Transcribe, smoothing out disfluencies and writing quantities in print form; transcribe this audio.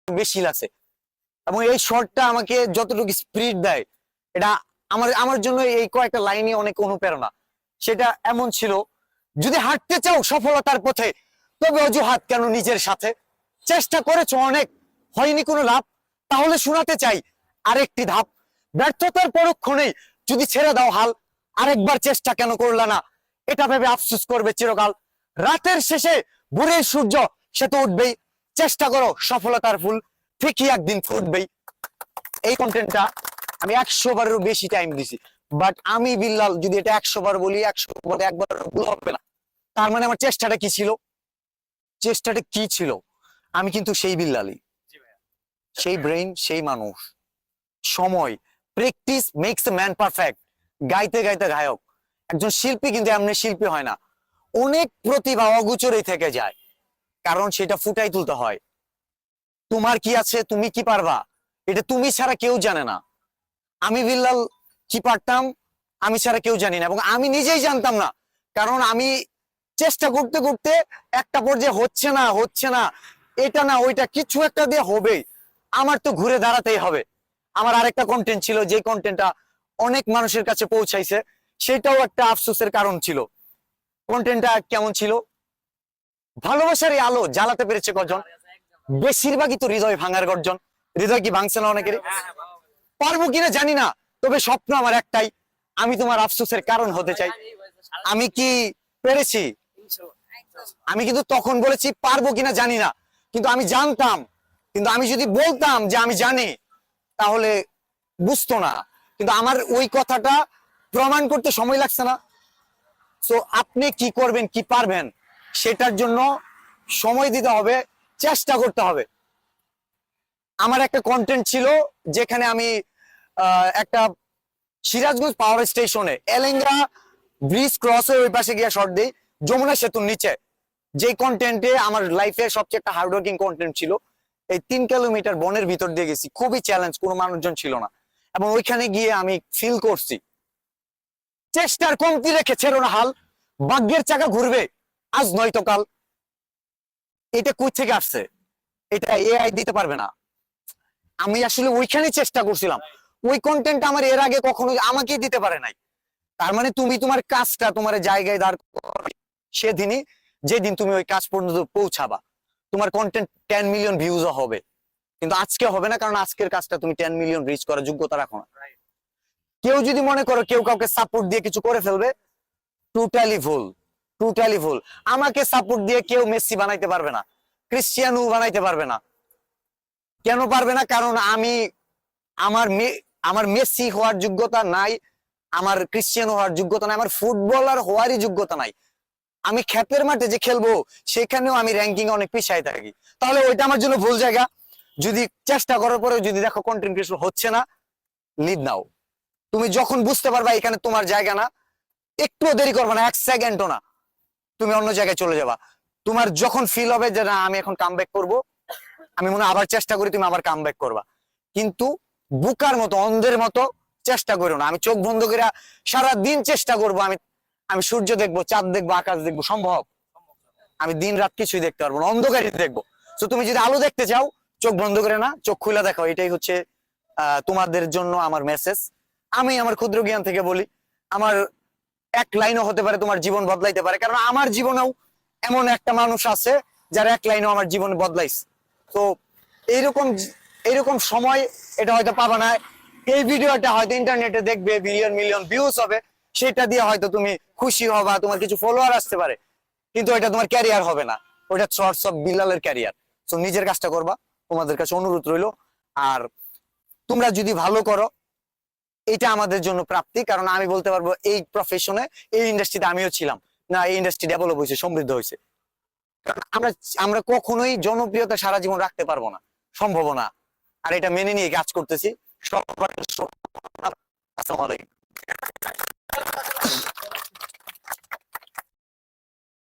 বেশি লাগছে, এবং এই শটটা আমাকে যতটুকু স্পিরিট দেয়, এটা আমার আমার জন্য এই কয়েকটা লাইনই অনেক অনুপ্রেরণা। সেটা এমন ছিল, যদি হাঁটতে চাও সফলতার পথে, তবে অজুহাত কেন নিজের সাথে? চেষ্টা করেছো অনেক, হয়নি কোনো লাভ, তাহলে শোনাতে চাই আরেকটি ধাপ। ব্যর্থতার পরক্ষণেই যদি ছেড়ে দাও হাল, আরেকবার চেষ্টা কেন করলা না? এটা ভেবে আফসোস করবে চিরকাল। রাতের শেষে ভোরের সূর্য সে তো উঠবেই, চেষ্টা করো সফলতার ফুল ঠিকই একদিন ফুটবেই। এই কন্টেন্টটা আমি 100 বারেরও বেশি টাইম দিছি, বাট আমি বিল্লাল যদি এটা 100 বার বলি, 100 বার একবার ভুল হবে না। তার মানে আমার চেষ্টাটা কি ছিল? চেষ্টাটা কি ছিল? আমি কিন্তু সেই বিল্লালই, সেই ব্রেইন, সেই মানুষ। সময়, practice makes a man perfect. গাইতে গাইতে গায়ক। একজন শিল্পী কিন্তু এমনি শিল্পী হয় না, অনেক প্রতিভা অগোচরেই থেকে যায়, কারণ সেটা ফুটাই তুলতে হয়। তোমার কি আছে, তুমি কি পারবা, এটা তুমি ছাড়া কেউ জানে না। আমি বিল্লাল কি পারতাম, আমি ছাড়া কেউ জানি না, এবং আমি নিজেই জানতাম না, কারণ আমি চেষ্টা করতে করতে একটা পর্যায়ে হচ্ছে না হচ্ছে না, এটা না ওইটা কিছু একটা দিয়ে হবে, আমার তো ঘুরে দাঁড়াতেই হবে। আমার আরেকটা কন্টেন্ট ছিল, যে কন্টেন্টটা অনেক মানুষের কাছে পৌঁছাইছে, সেটাও একটা আফসোসের কারণ ছিল। কন্টেন্টটা কেমন ছিল? ভালোবাসার এই আলো জ্বালাতে পেরেছে কজন? বেশিরভাগই তো হৃদয় ভাঙার গর্জন। হৃদয় কি ভাঙছে না অনেকেরই? পারবো কিনা জানি না, তবে স্বপ্ন আমার একটাই, আমি তোমার আফসোসের কারণ হতে চাই। আমি কি পেরেছি? আমি কিন্তু তখন বলেছি পারবো কিনা জানি না, কিন্তু আমি জানতাম। কিন্তু আমি যদি বলতাম যে আমি জানি, তাহলে বুঝতো না। কিন্তু আমার ওই কথাটা প্রমাণ করতে সময় লাগছে না। তো আপনি কি করবেন, কি পারবেন, সেটার জন্য সময় দিতে হবে, চেষ্টা করতে হবে। আমার একটা কন্টেন্ট ছিল, যেখানে আমি একটা সিরাজগঞ্জ পাওয়ার স্টেশনে এলেঙ্গা ব্রিজ ক্রস হয়ে ওই পাশে গিয়ে শর্ট দিই, যমুনা সেতুর নিচে। যে কন্টেন্টে আমার লাইফের সবচেয়ে একটা হার্ডওয়ার্কিং কন্টেন্ট ছিল। এই 3 কিলোমিটার বনের ভিতর দিয়ে গেছি, খুবই চ্যালেঞ্জ, কোনো মানুষজন ছিল না, এবং ওইখানে গিয়ে আমি ফিল করছি চেষ্টার কমতি রেখে ছেড়ো না হাল, ভাগ্যের চাকা ঘুরবে আজ নয়তো কাল। এটা কই থেকে আসছে? এটা এআই দিতে পারবে না। আমি আসলে ওইখানে চেষ্টা করছিলাম, ওই কন্টেন্ট আমার এর আগে কখনো আমাকে দিতে পারে নাই। তার মানে তুমি তোমার কাজটা তোমার জায়গায় দাঁড় সেদিনই, যেদিন তুমি ওই কাজ পর্যন্ত পৌঁছাবা, তোমার কন্টেন্ট 10 মিলিয়ন ভিউজও হবে। কিন্তু আজকে হবে না, কারণ আজকের কাজটা তুমি 10 মিলিয়ন রিচ করার যোগ্যতা রাখো না। কেউ যদি মনে করো কেউ কাউকে সাপোর্ট দিয়ে কিছু করে ফেলবে, টোটালি ভুল, টোটালি ভুল। আমাকে সাপোর্ট দিয়ে কেউ মেসি বানাইতে পারবে না, ক্রিশ্চিয়ানো বানাইতে পারবে না। কেন পারবে না? কারণ আমি আমার আমার মেসি হওয়ার যোগ্যতা নাই, আমার ক্রিশ্চিয়ানো হওয়ার যোগ্যতা নাই, আমার ফুটবলার হওয়ারই যোগ্যতা নাই। আমি ক্ষেতের মাঠে যে খেলবো, সেখানেও আমি র্যাঙ্কিং অনেক পিছায় থাকি। তাহলে ওইটা আমার জন্য ভুল জায়গা। যদি চেষ্টা করার পরে যদি দেখো কন্টেন্ট ক্রিয়েশন হচ্ছে না, লিভ নাও। তুমি যখন বুঝতে পারবা এখানে তোমার জায়গা না, একটুও দেরি করবে না, 1 সেকেন্ডও না, তুমি অন্য জায়গায় চলে যাবা। তোমার যখন ফিল হবে যে না আমি এখন কামব্যাক করবো, আমি মনে আবার চেষ্টা করি, তুমি আবার কামব্যাক করবা। কিন্তু বুকার মতো, অন্ধের মতো চেষ্টা করো না। আমি চোখ বন্ধ করে সারা দিন চেষ্টা করবো, আমি আমি সূর্য দেখবো, চাঁদ দেখবো, আকাশ দেখবো, সম্ভব? আমি দিন রাত কিছুই দেখতে পারবো না, অন্ধকারই দেখবো। তো তুমি যদি আলো দেখতে চাও, চোখ বন্ধ করে না, চোখ খুলে দেখো। এটাই হচ্ছে তোমাদের জন্য আমার মেসেজ। আমি আমার ক্ষুদ্র জ্ঞান থেকে বলি, আমার এক লাইনও হতে পারে তোমার জীবন বদলাইতে পারে, কারণ আমার জীবনেও এমন একটা মানুষ আছে যার এক লাইনও আমার জীবন বদলাইছে। তো এইরকম এইরকম সময় এটা হয়তো পাবা না। এই ভিডিওটা হয়তো ইন্টারনেটে দেখবে, মিলিয়ন মিলিয়ন ভিউজ হবে, সেটা দিয়ে হয়তো তুমি খুশি হবা, তোমার কিছু ফলোয়ার আসতে পারে, কিন্তু এটা তোমার ক্যারিয়ার হবে না। ওইটা শর্টস অফ বিল্লালের ক্যারিয়ার। তো নিজের কাজটা করবা, তোমাদের কাছে অনুরোধ রইলো। আর তোমরা যদি ভালো করো, এটা আমাদের জন্য প্রাপ্তি। কারণ আমি বলতে পারবো এই প্রফেশনে, এই ইন্ডাস্ট্রিতে আমিও ছিলাম না, এই ইন্ডাস্ট্রি ডেভেলপ হয়েছে, সমৃদ্ধ হয়েছে। আমরা আমরা কখনোই জনপ্রিয়তা সারা জীবন রাখতে পারবো না, সম্ভব না। আর এটা মেনে নিয়ে কাজ করতেছি। সবার আসসালামু আলাইকুম।